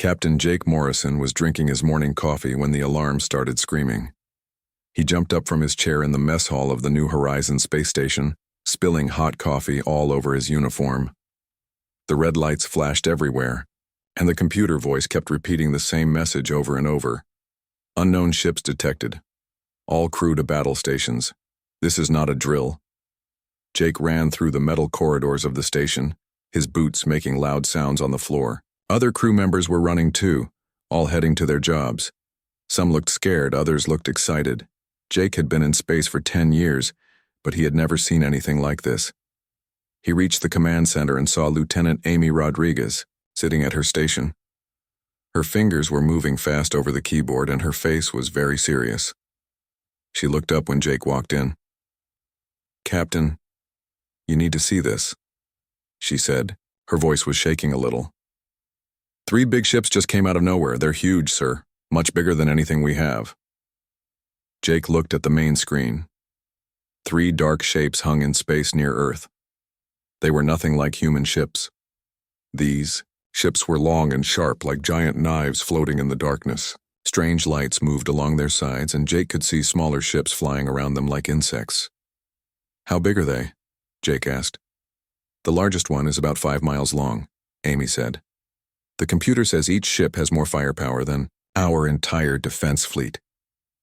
Captain Jake Morrison was drinking his morning coffee when the alarm started screaming. He jumped up from his chair in the mess hall of the New Horizons space station, spilling hot coffee all over his uniform. The red lights flashed everywhere, and the computer voice kept repeating the same message over and over. Unknown ships detected. All crew to battle stations. This is not a drill. Jake ran through the metal corridors of the station, his boots making loud sounds on the floor. Other crew members were running too, all heading to their jobs. Some looked scared, others looked excited. Jake had been in space for 10 years, but he had never seen anything like this. He reached the command center and saw Lieutenant Amy Rodriguez sitting at her station. Her fingers were moving fast over the keyboard and her face was very serious. She looked up when Jake walked in. "Captain, you need to see this," she said. Her voice was shaking a little. "3 big ships just came out of nowhere. They're huge, sir. Much bigger than anything we have." Jake looked at the main screen. 3 dark shapes hung in space near Earth. They were nothing like human ships. These ships were long and sharp like giant knives floating in the darkness. Strange lights moved along their sides and Jake could see smaller ships flying around them like insects. "How big are they?" Jake asked. "The largest one is about 5 miles long," Amy said. "The computer says each ship has more firepower than our entire defense fleet."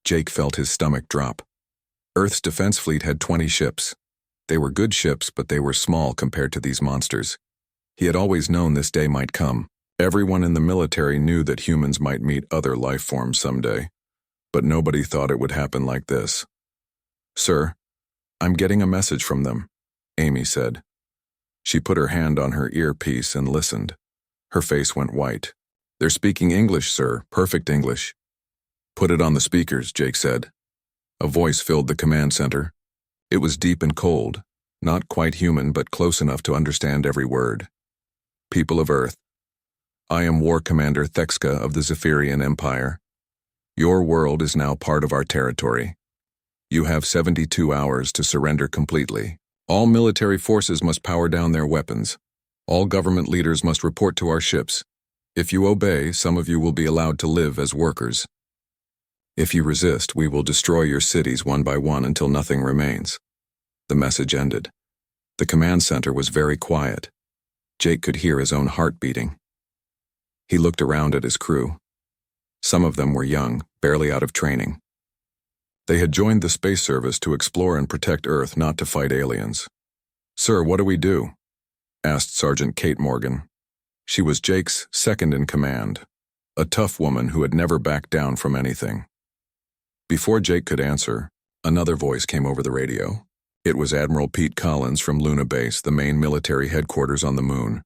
Jake felt his stomach drop. Earth's defense fleet had 20 ships. They were good ships, but they were small compared to these monsters. He had always known this day might come. Everyone in the military knew that humans might meet other life forms someday, but nobody thought it would happen like this. "Sir, I'm getting a message from them," Amy said. She put her hand on her earpiece and listened. Her face went white. "They're speaking English, sir, perfect English." "Put it on the speakers," Jake said. A voice filled the command center. It was deep and cold, not quite human but close enough to understand every word. "People of Earth, I am War Commander Thexka of the Zephyrian Empire. Your world is now part of our territory. You have 72 hours to surrender completely. All military forces must power down their weapons. All government leaders must report to our ships. If you obey, some of you will be allowed to live as workers. If you resist, we will destroy your cities one by one until nothing remains." The message ended. The command center was very quiet. Jake could hear his own heart beating. He looked around at his crew. Some of them were young, barely out of training. They had joined the space service to explore and protect Earth, not to fight aliens. "Sir, what do we do?" asked Sergeant Kate Morgan. She was Jake's second in command, a tough woman who had never backed down from anything. Before Jake could answer, another voice came over the radio. It was Admiral Pete Collins from Luna Base, the main military headquarters on the moon.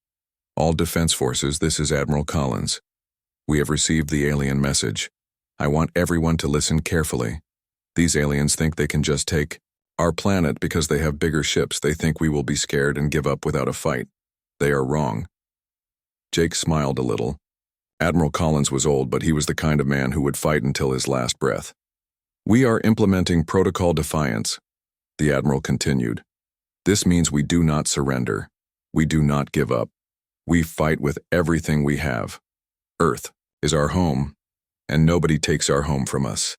"All defense forces, this is Admiral Collins. We have received the alien message. I want everyone to listen carefully. These aliens think they can just take our planet because they have bigger ships. They think we will be scared and give up without a fight. They are wrong." Jake smiled a little. Admiral Collins was old, but he was the kind of man who would fight until his last breath. "We are implementing Protocol Defiance," the Admiral continued. "This means we do not surrender. We do not give up. We fight with everything we have. Earth is our home, and nobody takes our home from us."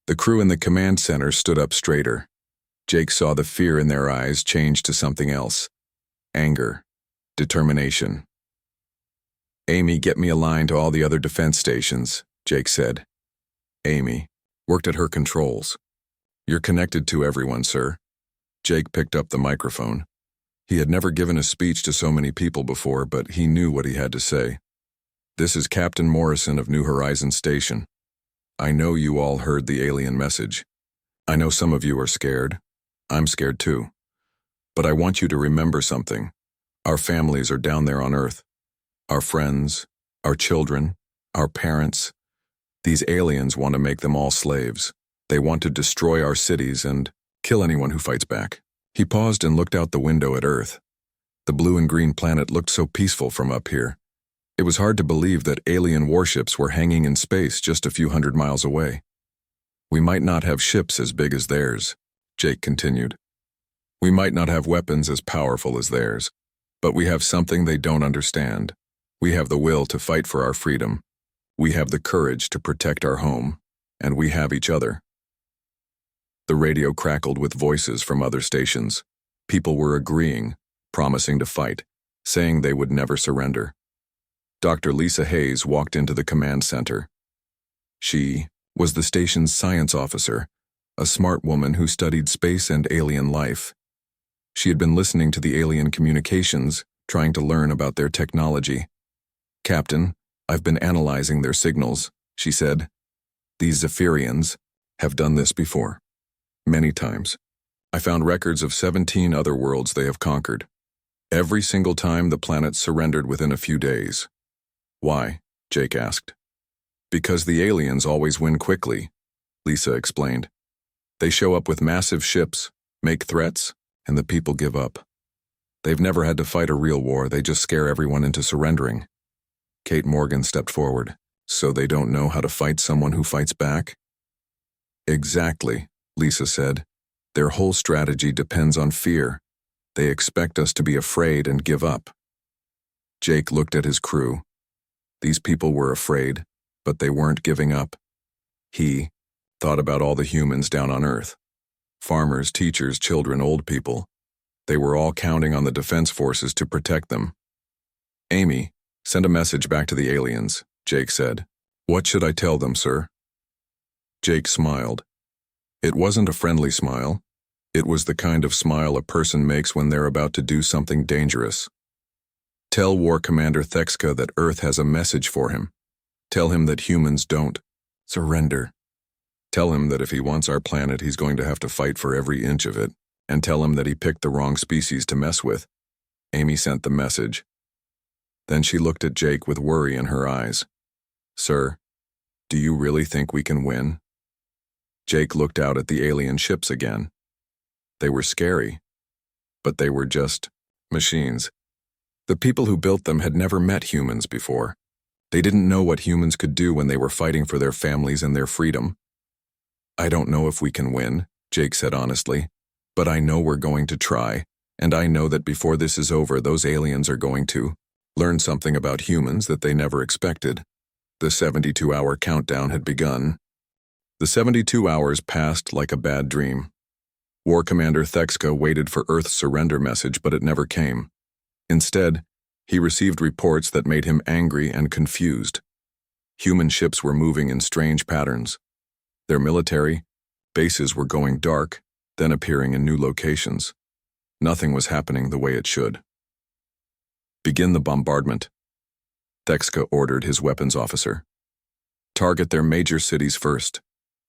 The crew in the command center stood up straighter. Jake saw the fear in their eyes change to something else. Anger. Determination. "Amy, get me a line to all the other defense stations," Jake said. Amy worked at her controls. "You're connected to everyone, sir." Jake picked up the microphone. He had never given a speech to so many people before, but he knew what he had to say. "This is Captain Morrison of New Horizons Station. I know you all heard the alien message. I know some of you are scared. I'm scared too. But I want you to remember something. Our families are down there on Earth. Our friends, our children, our parents. These aliens want to make them all slaves. They want to destroy our cities and kill anyone who fights back." He paused and looked out the window at Earth. The blue and green planet looked so peaceful from up here. It was hard to believe that alien warships were hanging in space just a few hundred miles away. "We might not have ships as big as theirs," Jake continued. "We might not have weapons as powerful as theirs, but we have something they don't understand. We have the will to fight for our freedom. We have the courage to protect our home. And we have each other. The radio crackled with voices from other stations. People were agreeing, promising to fight, saying they would never surrender. Dr. Lisa Hayes walked into the command center. She was the station's science officer, a smart woman who studied space and alien life. She had been listening to the alien communications, trying to learn about their technology. "Captain, I've been analyzing their signals," she said. "These Zephyrians have done this before. Many times. I found records of 17 other worlds they have conquered. Every single time the planets surrendered within a few days." "Why?" Jake asked. "Because the aliens always win quickly," Lisa explained. "They show up with massive ships, make threats, and the people give up. They've never had to fight a real war, they just scare everyone into surrendering." Kate Morgan stepped forward. "So they don't know how to fight someone who fights back?" "Exactly," Lisa said. "Their whole strategy depends on fear. They expect us to be afraid and give up." Jake looked at his crew. These people were afraid, but they weren't giving up. He thought about all the humans down on Earth. Farmers, teachers, children, old people. They were all counting on the defense forces to protect them. "Amy, send a message back to the aliens," Jake said. "What should I tell them, sir?" Jake smiled. It wasn't a friendly smile. It was the kind of smile a person makes when they're about to do something dangerous. "Tell War Commander Thexka that Earth has a message for him. Tell him that humans don't surrender. Tell him that if he wants our planet, he's going to have to fight for every inch of it. And tell him that he picked the wrong species to mess with." Amy sent the message. Then she looked at Jake with worry in her eyes. "Sir, do you really think we can win?" Jake looked out at the alien ships again. They were scary, but they were just machines. The people who built them had never met humans before. They didn't know what humans could do when they were fighting for their families and their freedom. "I don't know if we can win," Jake said honestly, "but I know we're going to try, and I know that before this is over, those aliens are going to learn something about humans that they never expected." The 72-hour countdown had begun. The 72 hours passed like a bad dream. War Commander Thexka waited for Earth's surrender message, but it never came. Instead, he received reports that made him angry and confused. Human ships were moving in strange patterns. Their military bases were going dark, then appearing in new locations. Nothing was happening the way it should. "Begin the bombardment," Thexka ordered his weapons officer. "Target their major cities first.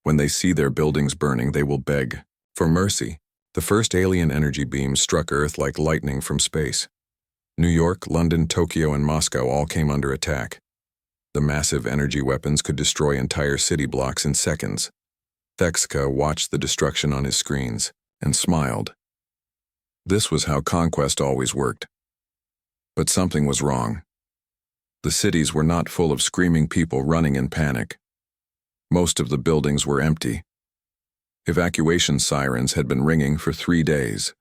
When they see their buildings burning, they will beg for mercy." The first alien energy beams struck Earth like lightning from space. New York, London, Tokyo, and Moscow all came under attack. The massive energy weapons could destroy entire city blocks in seconds. Thexka watched the destruction on his screens and smiled. This was how conquest always worked. But something was wrong. The cities were not full of screaming people running in panic. Most of the buildings were empty. Evacuation sirens had been ringing for 3 days,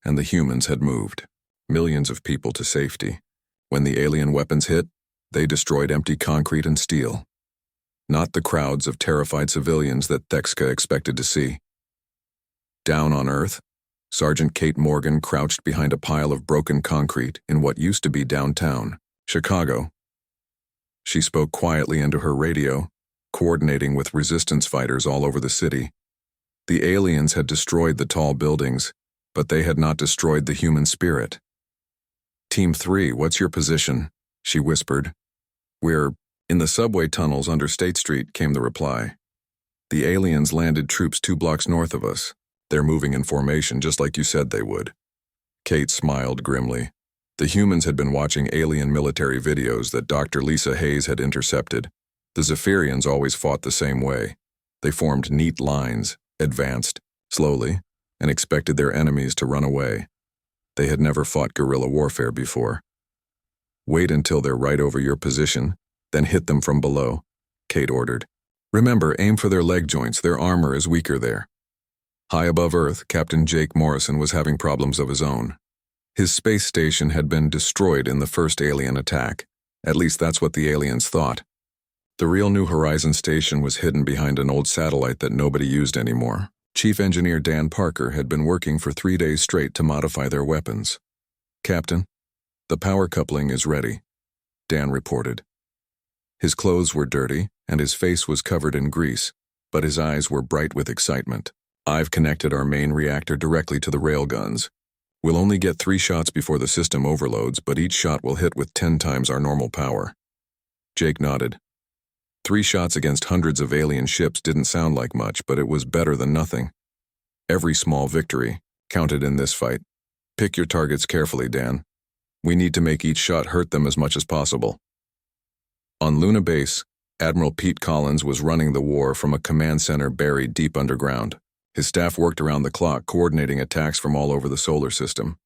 and the humans had moved millions of people to safety. When the alien weapons hit, they destroyed empty concrete and steel. Not the crowds of terrified civilians that Thexka expected to see. Down on Earth, Sergeant Kate Morgan crouched behind a pile of broken concrete in what used to be downtown Chicago. She spoke quietly into her radio, coordinating with resistance fighters all over the city. The aliens had destroyed the tall buildings, but they had not destroyed the human spirit. "Team 3, what's your position?" she whispered. "We're in the subway tunnels under State Street," came the reply. "The aliens landed troops 2 blocks north of us. They're moving in formation just like you said they would." Kate smiled grimly. The humans had been watching alien military videos that Dr. Lisa Hayes had intercepted. The Zephyrians always fought the same way. They formed neat lines, advanced slowly, and expected their enemies to run away. They had never fought guerrilla warfare before. "Wait until they're right over your position, then hit them from below," Kate ordered. "Remember, aim for their leg joints, their armor is weaker there." High above Earth, Captain Jake Morrison was having problems of his own. His space station had been destroyed in the first alien attack. At least that's what the aliens thought. The real New Horizons station was hidden behind an old satellite that nobody used anymore. Chief Engineer Dan Parker had been working for 3 days straight to modify their weapons. "Captain, the power coupling is ready," Dan reported. His clothes were dirty, and his face was covered in grease, but his eyes were bright with excitement. "I've connected our main reactor directly to the railguns. We'll only get 3 shots before the system overloads, but each shot will hit with 10 times our normal power." Jake nodded. 3 shots against hundreds of alien ships didn't sound like much, but it was better than nothing. Every small victory counted in this fight. "Pick your targets carefully, Dan. We need to make each shot hurt them as much as possible." On Luna Base, Admiral Pete Collins was running the war from a command center buried deep underground. His staff worked around the clock, coordinating attacks from all over the solar system.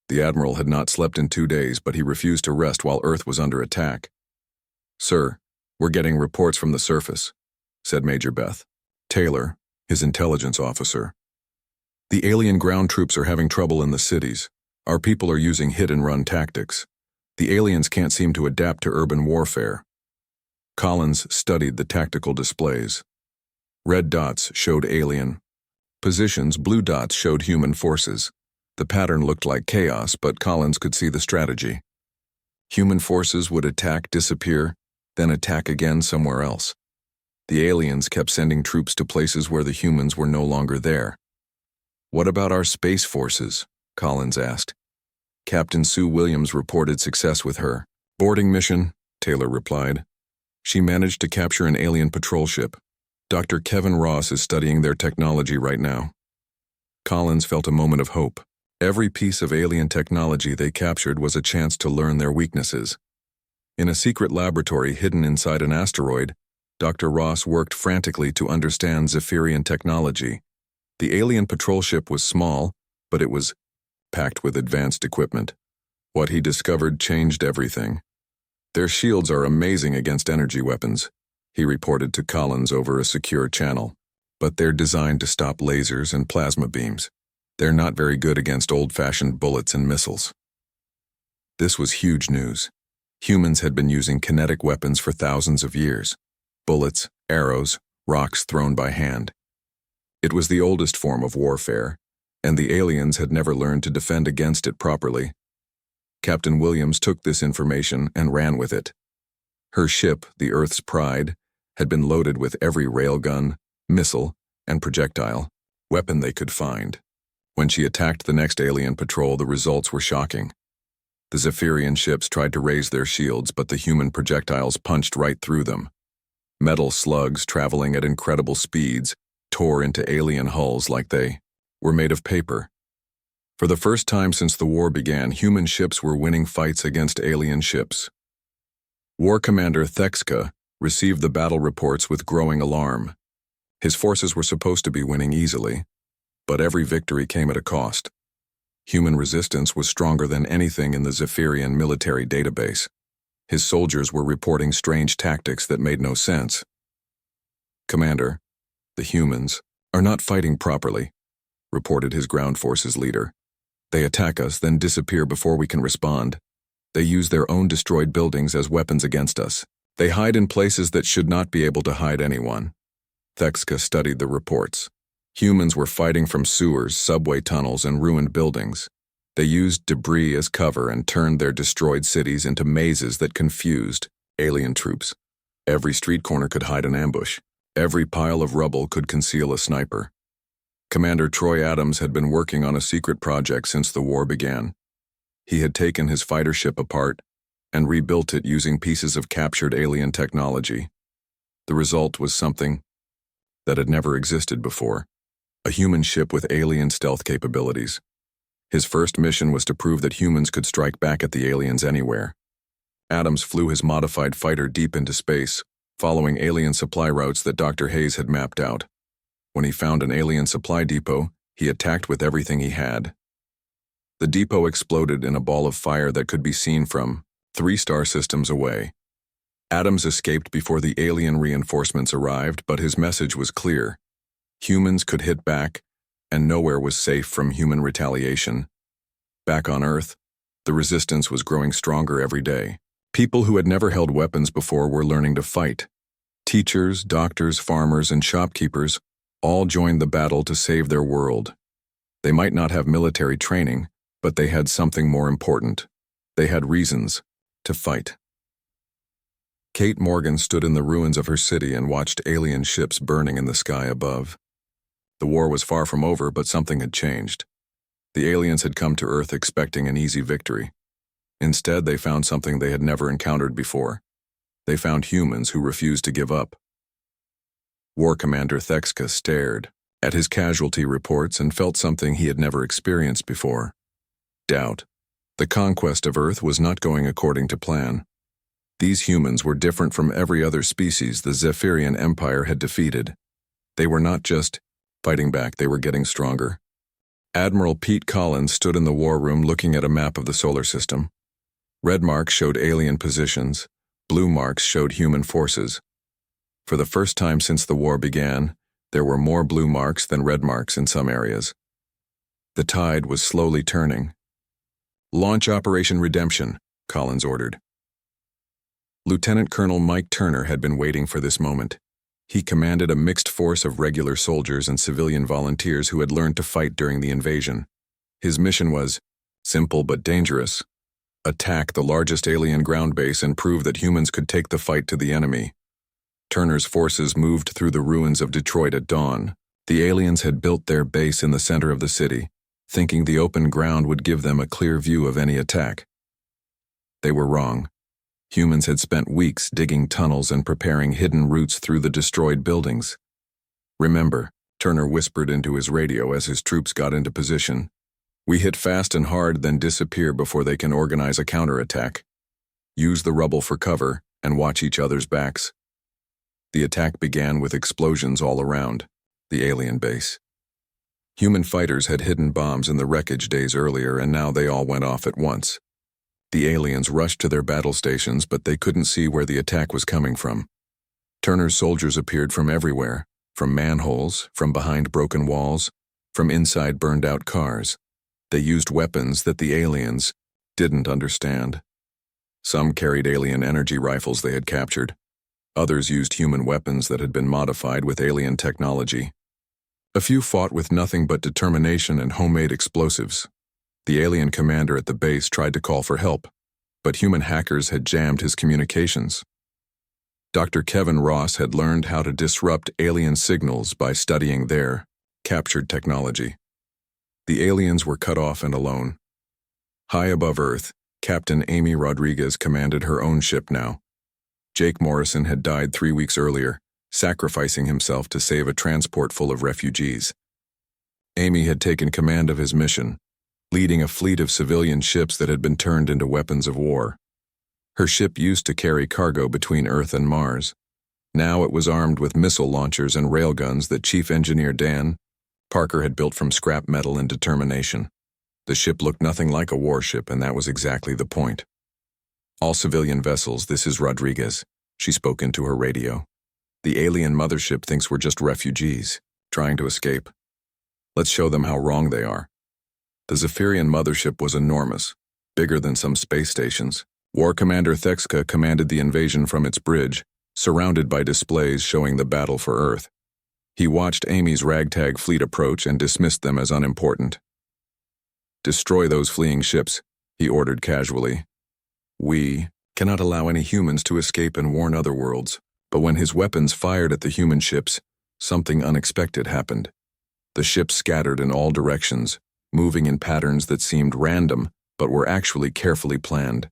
The Admiral had not slept in 2 days, but he refused to rest while Earth was under attack. "Sir, we're getting reports from the surface," said Major Beth Taylor, his intelligence officer. "The alien ground troops are having trouble in the cities. Our people are using hit-and-run tactics. The aliens can't seem to adapt to urban warfare." Collins studied the tactical displays. Red dots showed alien positions, blue dots showed human forces. The pattern looked like chaos, but Collins could see the strategy. Human forces would attack, disappear, then attack again somewhere else. The aliens kept sending troops to places where the humans were no longer there. "What about our space forces?" Collins asked. Captain Sue Williams reported success with her boarding mission, Taylor replied. "She managed to capture an alien patrol ship. Dr. Kevin Ross is studying their technology right now." Collins felt a moment of hope. Every piece of alien technology they captured was a chance to learn their weaknesses. In a secret laboratory hidden inside an asteroid, Dr. Ross worked frantically to understand Zephyrian technology. The alien patrol ship was small, but it was packed with advanced equipment. What he discovered changed everything. "Their shields are amazing against energy weapons," he reported to Collins over a secure channel. "But they're designed to stop lasers and plasma beams. They're not very good against old-fashioned bullets and missiles." This was huge news. Humans had been using kinetic weapons for thousands of years. Bullets, arrows, rocks thrown by hand. It was the oldest form of warfare, and the aliens had never learned to defend against it properly. Captain Williams took this information and ran with it. Her ship, the Earth's Pride, had been loaded with every railgun, missile, and projectile weapon they could find. When she attacked the next alien patrol, the results were shocking. The Zephyrian ships tried to raise their shields, but the human projectiles punched right through them. Metal slugs traveling at incredible speeds tore into alien hulls like they were made of paper. For the first time since the war began, human ships were winning fights against alien ships. War Commander Thexka received the battle reports with growing alarm. His forces were supposed to be winning easily, but every victory came at a cost. Human resistance was stronger than anything in the Zephyrian military database. His soldiers were reporting strange tactics that made no sense. "Commander, the humans are not fighting properly," reported his ground forces leader. "They attack us, then disappear before we can respond. They use their own destroyed buildings as weapons against us. They hide in places that should not be able to hide anyone." Thexka studied the reports. Humans were fighting from sewers, subway tunnels, and ruined buildings. They used debris as cover and turned their destroyed cities into mazes that confused alien troops. Every street corner could hide an ambush. Every pile of rubble could conceal a sniper. Commander Troy Adams had been working on a secret project since the war began. He had taken his fighter ship apart and rebuilt it using pieces of captured alien technology. The result was something that had never existed before. A human ship with alien stealth capabilities. His first mission was to prove that humans could strike back at the aliens anywhere. Adams flew his modified fighter deep into space, following alien supply routes that Dr. Hayes had mapped out. When he found an alien supply depot, he attacked with everything he had. The depot exploded in a ball of fire that could be seen from 3 star systems away. Adams escaped before the alien reinforcements arrived, but his message was clear. Humans could hit back, and nowhere was safe from human retaliation. Back on Earth, the resistance was growing stronger every day. People who had never held weapons before were learning to fight. Teachers, doctors, farmers, and shopkeepers all joined the battle to save their world. They might not have military training, but they had something more important. They had reasons to fight. Kate Morgan stood in the ruins of her city and watched alien ships burning in the sky above. The war was far from over, but something had changed. The aliens had come to Earth expecting an easy victory. Instead, they found something they had never encountered before. They found humans who refused to give up. War Commander Thexka stared at his casualty reports and felt something he had never experienced before. Doubt. The conquest of Earth was not going according to plan. These humans were different from every other species the Zephyrian Empire had defeated. They were not just fighting back, they were getting stronger. Admiral Pete Collins stood in the war room looking at a map of the solar system. Red marks showed alien positions, blue marks showed human forces. For the first time since the war began, there were more blue marks than red marks in some areas. The tide was slowly turning. "Launch Operation Redemption," Collins ordered. Lieutenant Colonel Mike Turner had been waiting for this moment. He commanded a mixed force of regular soldiers and civilian volunteers who had learned to fight during the invasion. His mission was simple but dangerous: attack the largest alien ground base and prove that humans could take the fight to the enemy. Turner's forces moved through the ruins of Detroit at dawn. The aliens had built their base in the center of the city, thinking the open ground would give them a clear view of any attack. They were wrong. Humans had spent weeks digging tunnels and preparing hidden routes through the destroyed buildings. "Remember," Turner whispered into his radio as his troops got into position, "we hit fast and hard, then disappear before they can organize a counterattack. Use the rubble for cover and watch each other's backs." The attack began with explosions all around the alien base. Human fighters had hidden bombs in the wreckage days earlier, and now they all went off at once. The aliens rushed to their battle stations, but they couldn't see where the attack was coming from. Turner's soldiers appeared from everywhere, from manholes, from behind broken walls, from inside burned-out cars. They used weapons that the aliens didn't understand. Some carried alien energy rifles they had captured. Others used human weapons that had been modified with alien technology. A few fought with nothing but determination and homemade explosives. The alien commander at the base tried to call for help, but human hackers had jammed his communications. Dr. Kevin Ross had learned how to disrupt alien signals by studying their captured technology. The aliens were cut off and alone. High above Earth, Captain Amy Rodriguez commanded her own ship now. Jake Morrison had died 3 weeks earlier, sacrificing himself to save a transport full of refugees. Amy had taken command of his mission, leading a fleet of civilian ships that had been turned into weapons of war. Her ship used to carry cargo between Earth and Mars. Now it was armed with missile launchers and railguns that Chief Engineer Dan Parker had built from scrap metal and determination. The ship looked nothing like a warship, and that was exactly the point. "All civilian vessels, this is Rodriguez," she spoke into her radio. "The alien mothership thinks we're just refugees, trying to escape. Let's show them how wrong they are." The Zephyrian mothership was enormous, bigger than some space stations. War Commander Thexka commanded the invasion from its bridge, surrounded by displays showing the battle for Earth. He watched Amy's ragtag fleet approach and dismissed them as unimportant. "Destroy those fleeing ships," he ordered casually. "We cannot allow any humans to escape and warn other worlds." But when his weapons fired at the human ships, something unexpected happened. The ships scattered in all directions, moving in patterns that seemed random, but were actually carefully planned.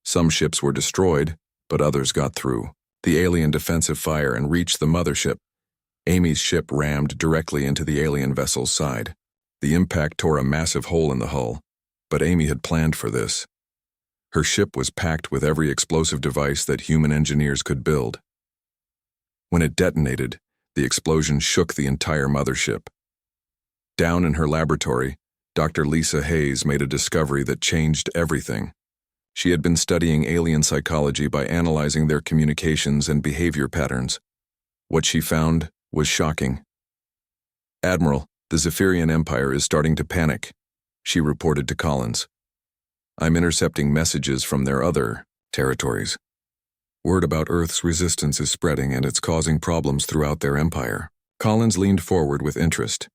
Some ships were destroyed, but others got through the alien defensive fire and reached the mothership. Amy's ship rammed directly into the alien vessel's side. The impact tore a massive hole in the hull, but Amy had planned for this. Her ship was packed with every explosive device that human engineers could build. When it detonated, the explosion shook the entire mothership. Down in her laboratory, Dr. Lisa Hayes made a discovery that changed everything. She had been studying alien psychology by analyzing their communications and behavior patterns. What she found was shocking. "Admiral, the Zephyrian Empire is starting to panic," she reported to Collins. "I'm intercepting messages from their other Territories. Word about Earth's resistance is spreading and it's causing problems throughout their empire. Collins leaned forward with interest.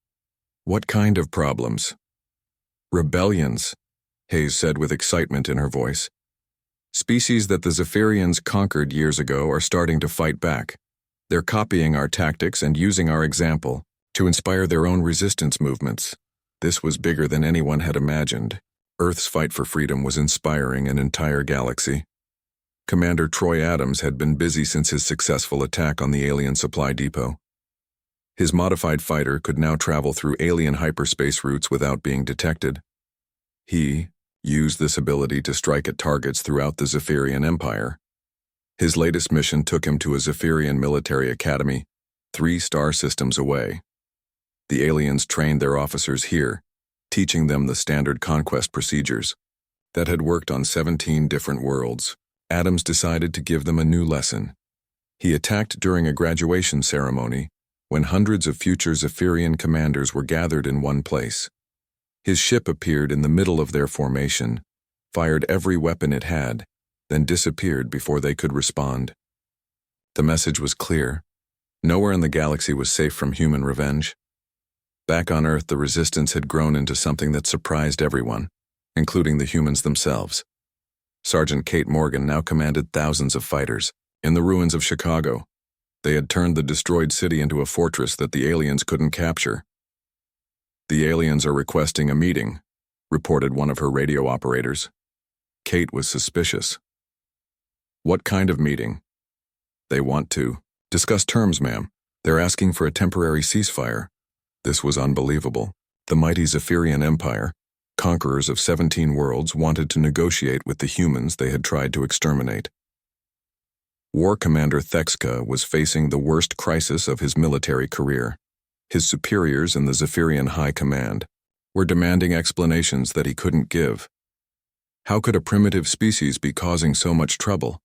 What kind of problems? Rebellions, Hayes said with excitement in her voice. Species that the Zephyrians conquered years ago are starting to fight back. They're copying our tactics and using our example to inspire their own resistance movements. This was bigger than anyone had imagined. Earth's fight for freedom was inspiring an entire galaxy. Commander Troy Adams had been busy since his successful attack on the alien supply depot. His modified fighter could now travel through alien hyperspace routes without being detected. He used this ability to strike at targets throughout the Zephyrian Empire. His latest mission took him to a Zephyrian military academy, 3 star systems away. The aliens trained their officers here, teaching them the standard conquest procedures that had worked on 17 different worlds. Adams decided to give them a new lesson. He attacked during a graduation ceremony when hundreds of future Zephyrian commanders were gathered in one place. His ship appeared in the middle of their formation, fired every weapon it had, then disappeared before they could respond. The message was clear. Nowhere in the galaxy was safe from human revenge. Back on Earth, the resistance had grown into something that surprised everyone, including the humans themselves. Sergeant Kate Morgan now commanded thousands of fighters. In the ruins of Chicago, they had turned the destroyed city into a fortress that the aliens couldn't capture. The aliens are requesting a meeting, reported one of her radio operators. Kate was suspicious. What kind of meeting? They want to discuss terms, ma'am. They're asking for a temporary ceasefire. This was unbelievable. The mighty Zephyrian Empire, conquerors of 17 worlds, wanted to negotiate with the humans they had tried to exterminate. War Commander Thexka was facing the worst crisis of his military career. His superiors in the Zephyrian High Command were demanding explanations that he couldn't give. How could a primitive species be causing so much trouble?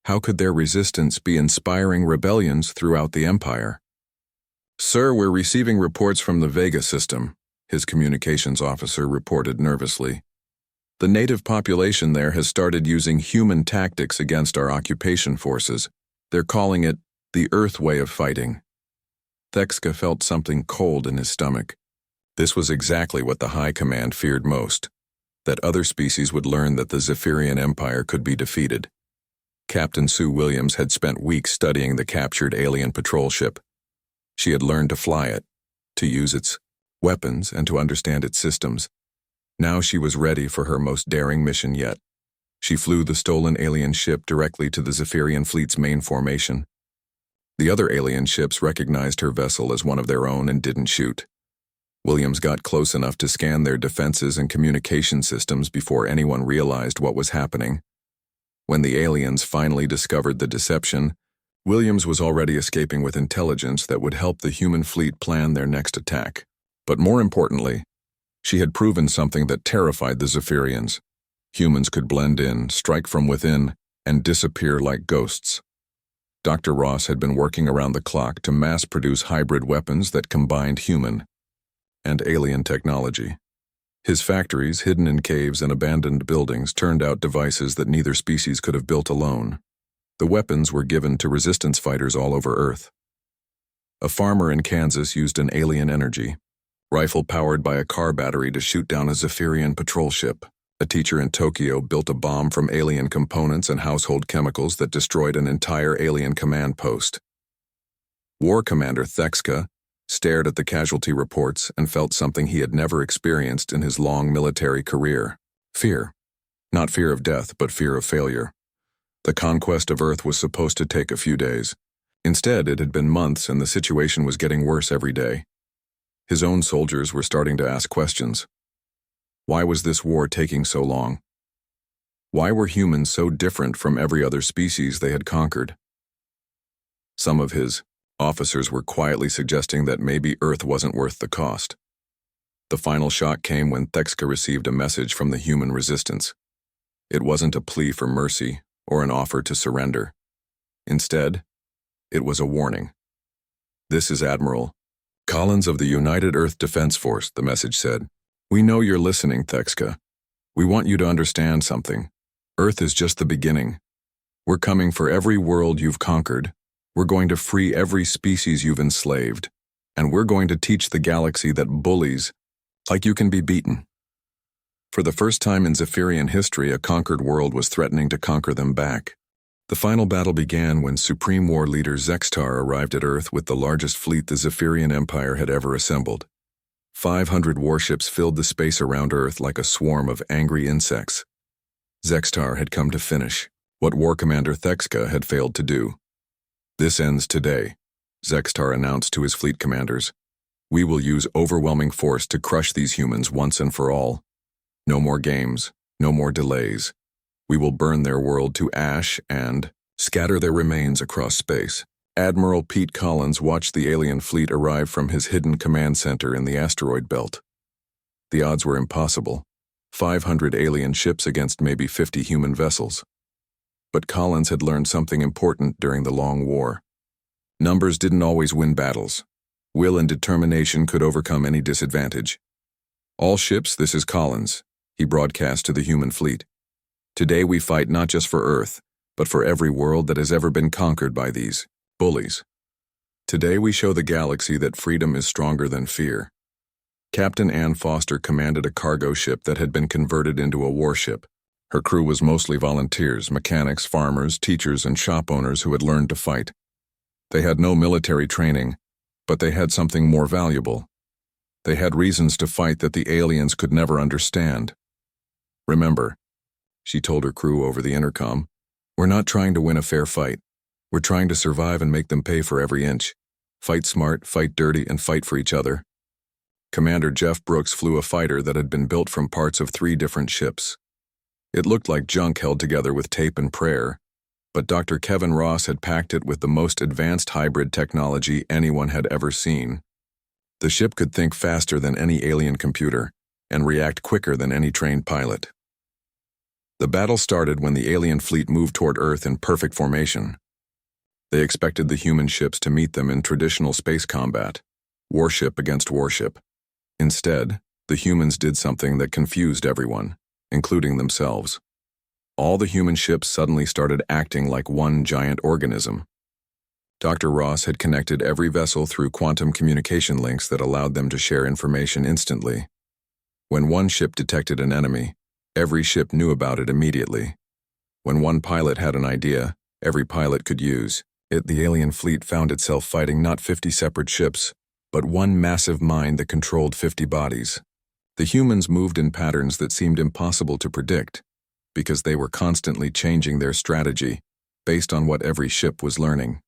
How could their resistance be inspiring rebellions throughout the Empire? Sir, we're receiving reports from the Vega system, his communications officer reported nervously. The native population there has started using human tactics against our occupation forces. They're calling it the Earth way of fighting. Thexka felt something cold in his stomach. This was exactly what the High Command feared most, that other species would learn that the Zephyrian Empire could be defeated. Captain Sue Williams had spent weeks studying the captured alien patrol ship. She had learned to fly it, to use its weapons, and to understand its systems. Now she was ready for her most daring mission yet. She flew the stolen alien ship directly to the Zephyrian fleet's main formation. The other alien ships recognized her vessel as one of their own and didn't shoot. Williams got close enough to scan their defenses and communication systems before anyone realized what was happening. When the aliens finally discovered the deception, Williams was already escaping with intelligence that would help the human fleet plan their next attack. But more importantly, she had proven something that terrified the Zephyrians. Humans could blend in, strike from within, and disappear like ghosts. Dr. Ross had been working around the clock to mass-produce hybrid weapons that combined human and alien technology. His factories, hidden in caves and abandoned buildings, turned out devices that neither species could have built alone. The weapons were given to resistance fighters all over Earth. A farmer in Kansas used an alien energy rifle powered by a car battery to shoot down a Zephyrian patrol ship. A teacher in Tokyo built a bomb from alien components and household chemicals that destroyed an entire alien command post. War Commander Thexka stared at the casualty reports and felt something he had never experienced in his long military career. Fear. Not fear of death, but fear of failure. The conquest of Earth was supposed to take a few days. Instead, it had been months, and the situation was getting worse every day. His own soldiers were starting to ask questions. Why was this war taking so long? Why were humans so different from every other species they had conquered? Some of his officers were quietly suggesting that maybe Earth wasn't worth the cost. The final shock came when Thexka received a message from the human resistance. It wasn't a plea for mercy or an offer to surrender. Instead, it was a warning. "This is Admiral Collins of the United Earth Defense Force," the message said. "We know you're listening, Thexka. We want you to understand something. Earth is just the beginning. We're coming for every world you've conquered. We're going to free every species you've enslaved. And we're going to teach the galaxy that bullies, like you, can be beaten." For the first time in Zephyrian history, a conquered world was threatening to conquer them back. The final battle began when Supreme War leader Zextar arrived at Earth with the largest fleet the Zephyrian Empire had ever assembled. 500 warships filled the space around Earth like a swarm of angry insects. Zextar had come to finish what War Commander Thexka had failed to do. "This ends today," Zextar announced to his fleet commanders. "We will use overwhelming force to crush these humans once and for all. No more games, no more delays. We will burn their world to ash and scatter their remains across space." Admiral Pete Collins watched the alien fleet arrive from his hidden command center in the asteroid belt. The odds were impossible. 500 alien ships against maybe 50 human vessels. But Collins had learned something important during the Long War. Numbers didn't always win battles. Will and determination could overcome any disadvantage. "All ships, this is Collins," he broadcast to the human fleet. "Today we fight not just for Earth, but for every world that has ever been conquered by these bullies. Today we show the galaxy that freedom is stronger than fear." Captain Ann Foster commanded a cargo ship that had been converted into a warship. Her crew was mostly volunteers, mechanics, farmers, teachers, and shop owners who had learned to fight. They had no military training, but they had something more valuable. They had reasons to fight that the aliens could never understand. "Remember," she told her crew over the intercom, "we're not trying to win a fair fight. We're trying to survive and make them pay for every inch. Fight smart, fight dirty, and fight for each other." Commander Jeff Brooks flew a fighter that had been built from parts of 3 different ships. It looked like junk held together with tape and prayer, but Dr. Kevin Ross had packed it with the most advanced hybrid technology anyone had ever seen. The ship could think faster than any alien computer and react quicker than any trained pilot. The battle started when the alien fleet moved toward Earth in perfect formation. They expected the human ships to meet them in traditional space combat, warship against warship. Instead, the humans did something that confused everyone, including themselves. All the human ships suddenly started acting like one giant organism. Dr. Ross had connected every vessel through quantum communication links that allowed them to share information instantly. When one ship detected an enemy, every ship knew about it immediately. When one pilot had an idea, every pilot could use it. The alien fleet found itself fighting not 50 separate ships, but one massive mind that controlled 50 bodies. The humans moved in patterns that seemed impossible to predict, because they were constantly changing their strategy based on what every ship was learning.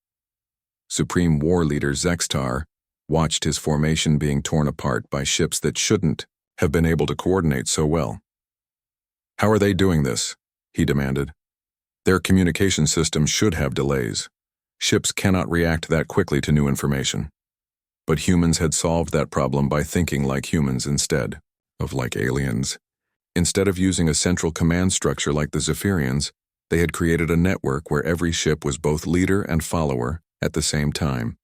Supreme War leader Zextar watched his formation being torn apart by ships that shouldn't have been able to coordinate so well. "How are they doing this?" he demanded. "Their communication systems should have delays. Ships cannot react that quickly to new information." But humans had solved that problem by thinking like humans instead of like aliens. Instead of using a central command structure like the Zephyrians, they had created a network where every ship was both leader and follower at the same time.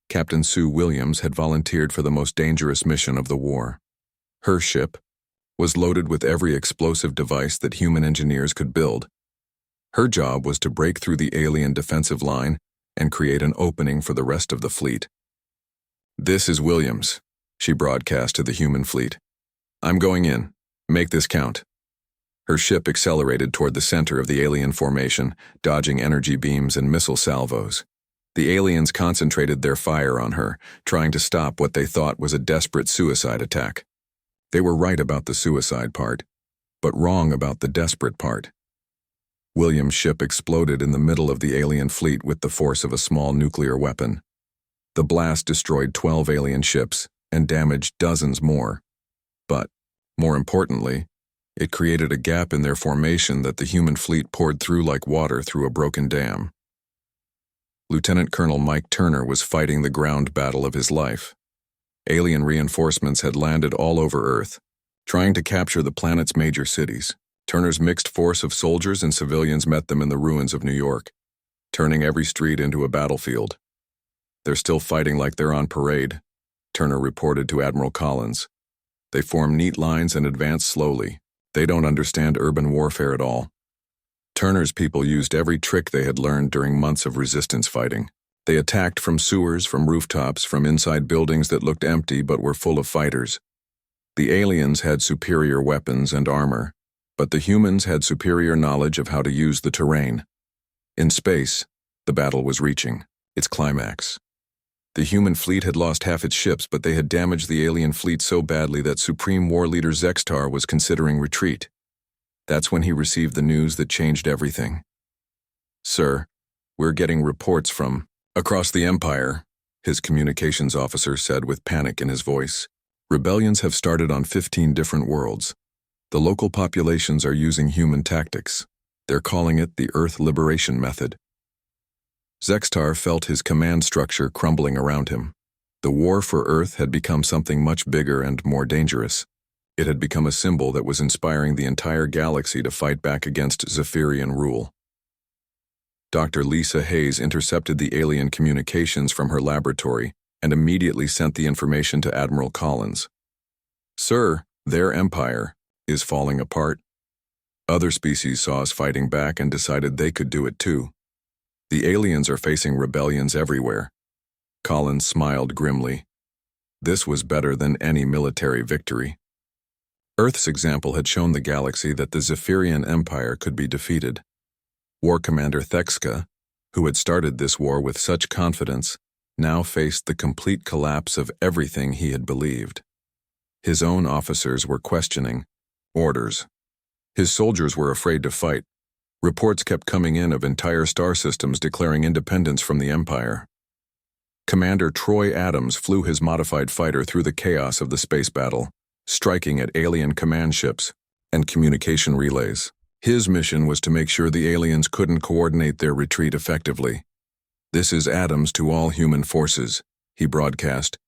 Captain Sue Williams had volunteered for the most dangerous mission of the war. Her ship was loaded with every explosive device that human engineers could build. Her job was to break through the alien defensive line and create an opening for the rest of the fleet. "This is Williams," she broadcast to the human fleet. "I'm going in. Make this count." Her ship accelerated toward the center of the alien formation, dodging energy beams and missile salvos. The aliens concentrated their fire on her, trying to stop what they thought was a desperate suicide attack. They were right about the suicide part, but wrong about the desperate part. Williams' ship exploded in the middle of the alien fleet with the force of a small nuclear weapon. The blast destroyed 12 alien ships and damaged dozens more. But, more importantly, it created a gap in their formation that the human fleet poured through like water through a broken dam. Lieutenant Colonel Mike Turner was fighting the ground battle of his life. Alien reinforcements had landed all over Earth, trying to capture the planet's major cities. Turner's mixed force of soldiers and civilians met them in the ruins of New York, turning every street into a battlefield. "They're still fighting like they're on parade," Turner reported to Admiral Collins. "They form neat lines and advance slowly. They don't understand urban warfare at all." Turner's people used every trick they had learned during months of resistance fighting. They attacked from sewers, from rooftops, from inside buildings that looked empty but were full of fighters. The aliens had superior weapons and armor, but the humans had superior knowledge of how to use the terrain. In space, the battle was reaching its climax. The human fleet had lost half its ships, but they had damaged the alien fleet so badly that Supreme War Leader Zextar was considering retreat. That's when he received the news that changed everything. "Sir, we're getting reports from across the Empire," his communications officer said with panic in his voice. "Rebellions have started on 15 different worlds. The local populations are using human tactics. They're calling it the Earth Liberation Method." Zextar felt his command structure crumbling around him. The war for Earth had become something much bigger and more dangerous. It had become a symbol that was inspiring the entire galaxy to fight back against Zephyrian rule. Dr. Lisa Hayes intercepted the alien communications from her laboratory and immediately sent the information to Admiral Collins. "Sir, their empire is falling apart. Other species saw us fighting back and decided they could do it too. The aliens are facing rebellions everywhere." Collins smiled grimly. This was better than any military victory. Earth's example had shown the galaxy that the Zephyrian Empire could be defeated. War Commander Thexka, who had started this war with such confidence, now faced the complete collapse of everything he had believed. His own officers were questioning orders. His soldiers were afraid to fight. Reports kept coming in of entire star systems declaring independence from the Empire. Commander Troy Adams flew his modified fighter through the chaos of the space battle, striking at alien command ships and communication relays. His mission was to make sure the aliens couldn't coordinate their retreat effectively. "This is Adams to all human forces," he broadcast.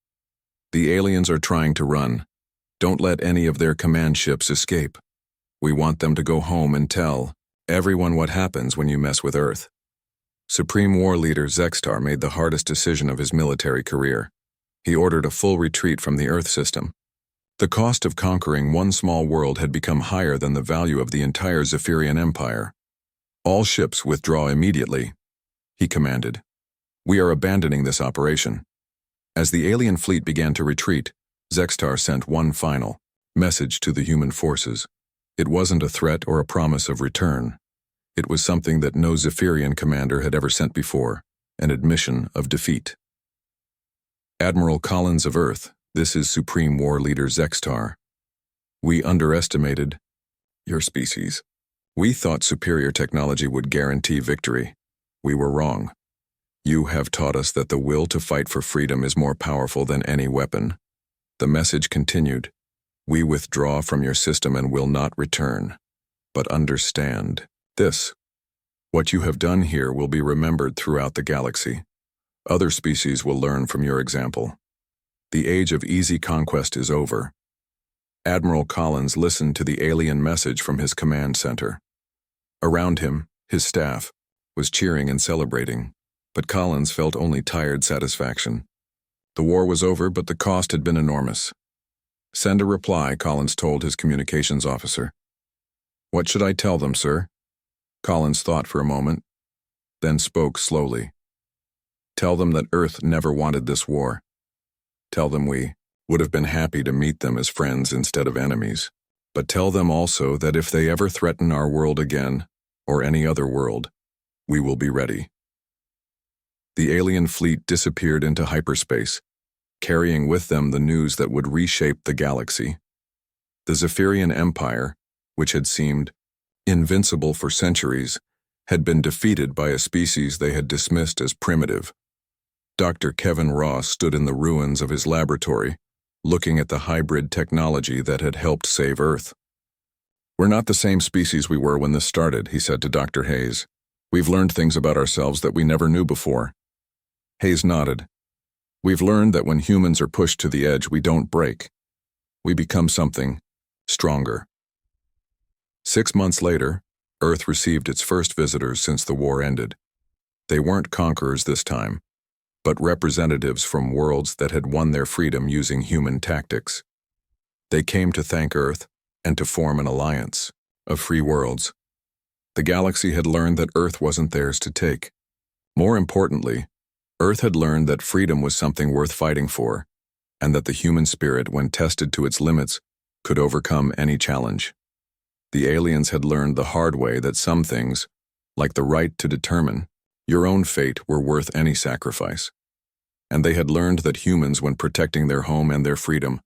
"The aliens are trying to run. Don't let any of their command ships escape. We want them to go home and tell everyone what happens when you mess with Earth." Supreme War Leader Zextar made the hardest decision of his military career. He ordered a full retreat from the Earth system. The cost of conquering one small world had become higher than the value of the entire Zephyrian Empire. "All ships withdraw immediately," he commanded. "We are abandoning this operation." As the alien fleet began to retreat, Zextar sent one final message to the human forces. It wasn't a threat or a promise of return. It was something that no Zephyrian commander had ever sent before, an admission of defeat. "Admiral Collins of Earth, this is Supreme War Leader Zextar. We underestimated your species. We thought superior technology would guarantee victory. We were wrong. You have taught us that the will to fight for freedom is more powerful than any weapon." The message continued. "We withdraw from your system and will not return. But understand this. What you have done here will be remembered throughout the galaxy. Other species will learn from your example. The age of easy conquest is over." Admiral Collins listened to the alien message from his command center. Around him, his staff was cheering and celebrating, but Collins felt only tired satisfaction. The war was over, but the cost had been enormous. "Send a reply," Collins told his communications officer. "What should I tell them, sir?" Collins thought for a moment, then spoke slowly. "Tell them that Earth never wanted this war. Tell them we would have been happy to meet them as friends instead of enemies. But tell them also that if they ever threaten our world again, or any other world, we will be ready." The alien fleet disappeared into hyperspace, carrying with them the news that would reshape the galaxy. The Zephyrian Empire, which had seemed invincible for centuries, had been defeated by a species they had dismissed as primitive. Dr. Kevin Ross stood in the ruins of his laboratory, looking at the hybrid technology that had helped save Earth. "We're not the same species we were when this started," he said to Dr. Hayes. "We've learned things about ourselves that we never knew before." Hayes nodded. "We've learned that when humans are pushed to the edge, we don't break. We become something stronger." 6 months later, Earth received its first visitors since the war ended. They weren't conquerors this time, but representatives from worlds that had won their freedom using human tactics. They came to thank Earth and to form an alliance of free worlds. The galaxy had learned that Earth wasn't theirs to take. More importantly, Earth had learned that freedom was something worth fighting for, and that the human spirit, when tested to its limits, could overcome any challenge. The aliens had learned the hard way that some things, like the right to determine your own fate, were worth any sacrifice. And they had learned that humans, when protecting their home and their freedom,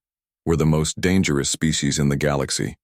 were the most dangerous species in the galaxy.